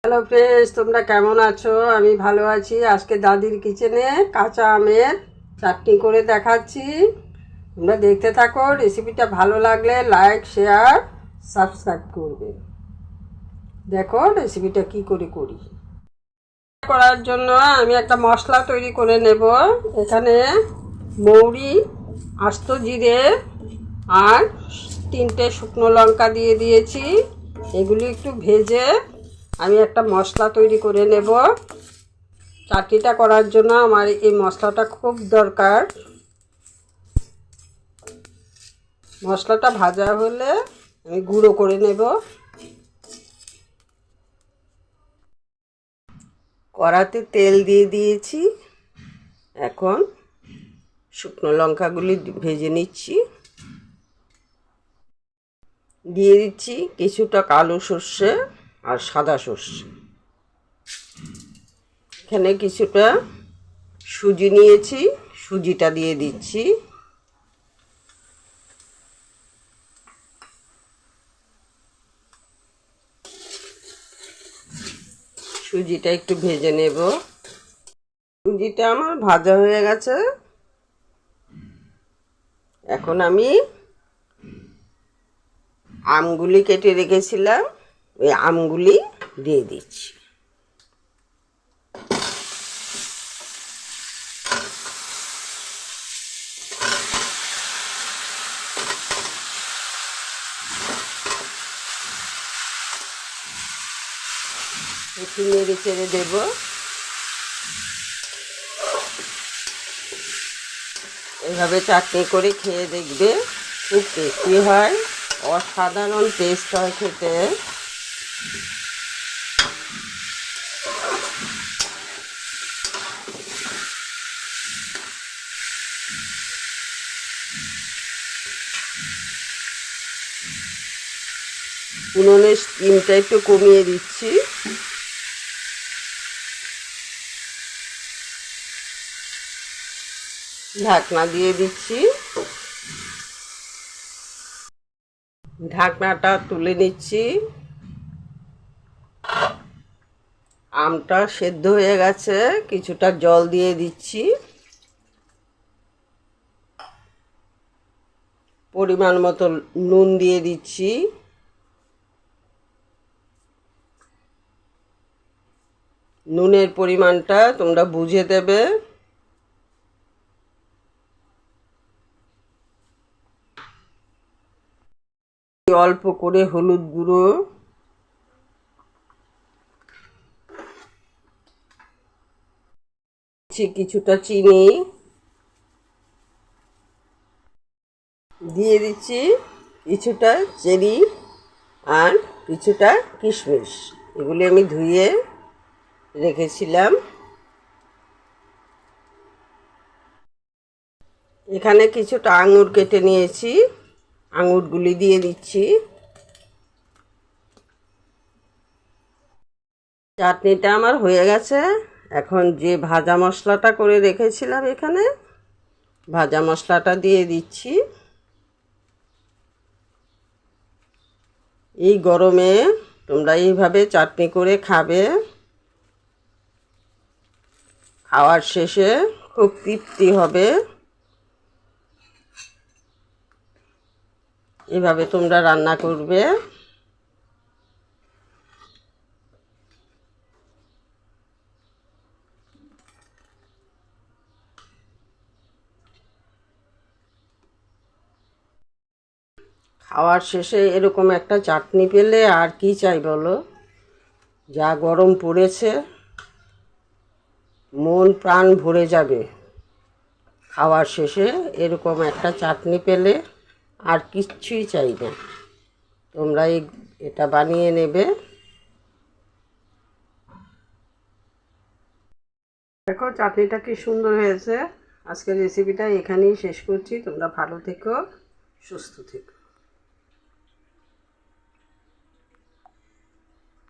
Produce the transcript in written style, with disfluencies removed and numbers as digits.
Hello friends, তোমরা কেমন আছো? আমি ভালো আছি। আজকে দাদির কিচেনে কাঁচা আমের চাটনি করে দেখাচ্ছি। তোমরা দেখতে থাকো। রেসিপিটা ভালো লাগলে লাইক, শেয়ার, সাবস্ক্রাইব করবে। দেখো রেসিপিটা কি করে করি। করার জন্য আমি একটা মশলা তৈরি করে নেব। এখানে মৌরি, আস্ত জিরে আর 3টে শুকনো লঙ্কা দিয়ে দিয়েছি। এগুলি একটু ভেজে আমি একটা মশলা তৈরি করে নেব। চাটনিটা করার জন্য আমার এই মশলাটা খুব দরকার। মশলাটা ভাজা হলে আমি গুঁড়ো করে নেব। কড়াতে তেল দিয়ে দিয়েছি। এখন শুকনো লঙ্কাগুলি ভেজে নিচ্ছি। দিয়ে দিচ্ছি কিছুটা কালো সর্ষে আর সাদা সর্ষে। এখানে কিছুটা সুজি নিয়েছি, সুজিটা দিয়ে দিচ্ছি। সুজিটা একটু ভেজে নেব। সুজিটা আমার ভাজা হয়ে গেছে। এখন আমি আমগুলি কেটে রেখেছিলাম, ওই আমগুলি দিয়ে দিচ্ছি। একটু নেড়ে চেড়ে দেব। এইভাবে চাটনি করে খেয়ে দেখবে, খুব টেস্টি হয়, অসাধারণ টেস্ট হয় খেতে। উনুনের স্টিমটা একটু কমিয়ে দিচ্ছি। ঢাকনা দিয়ে দিচ্ছি। ঢাকনাটা তুলে নিচ্ছি। আমটা সেদ্ধ হয়ে গেছে, কিছুটা জল দিয়ে দিচ্ছি। পরিমাণ মতো নুন দিয়ে দিচ্ছি। নুনের পরিমাণটা তোমরা বুঝে দেবে। অল্প করে হলুদ গুঁড়ো, কিছুটা চিনি দিয়ে দিচ্ছি, কিছুটা চেরি আর কিছুটা কিশমিশ। এগুলি আমি ধুয়ে রেখেছিলাম। এখানে কিছুটা আঙুর কেটে নিয়েছি, আঙুরগুলি দিয়ে দিচ্ছি। চাটনিটা আমার হয়ে গেছে। এখন যে ভাজা মশলাটা করে রেখেছিলাম, এখানে ভাজা মশলাটা দিয়ে দিচ্ছি। এই গরমে তোমরা এইভাবে চাটনি করে খাবে। খাওয়ার শেষে খুব তৃপ্তি হবে। এভাবে তোমরা রান্না করবে। খাওয়ার শেষে এরকম একটা চাটনি পেলে আর কি চাই বলো? যা গরম পড়েছে, মন প্রাণ ভরে যাবে। খাওয়ার শেষে এরকম একটা চাটনি পেলে আর কিচ্ছুই চাই না। তোমরা এটা বানিয়ে নেবে। দেখো চাটনিটা কি সুন্দর হয়েছে। আজকের রেসিপিটা এখানেই শেষ করছি। তোমরা ভালো থেকো, সুস্থ থেকো।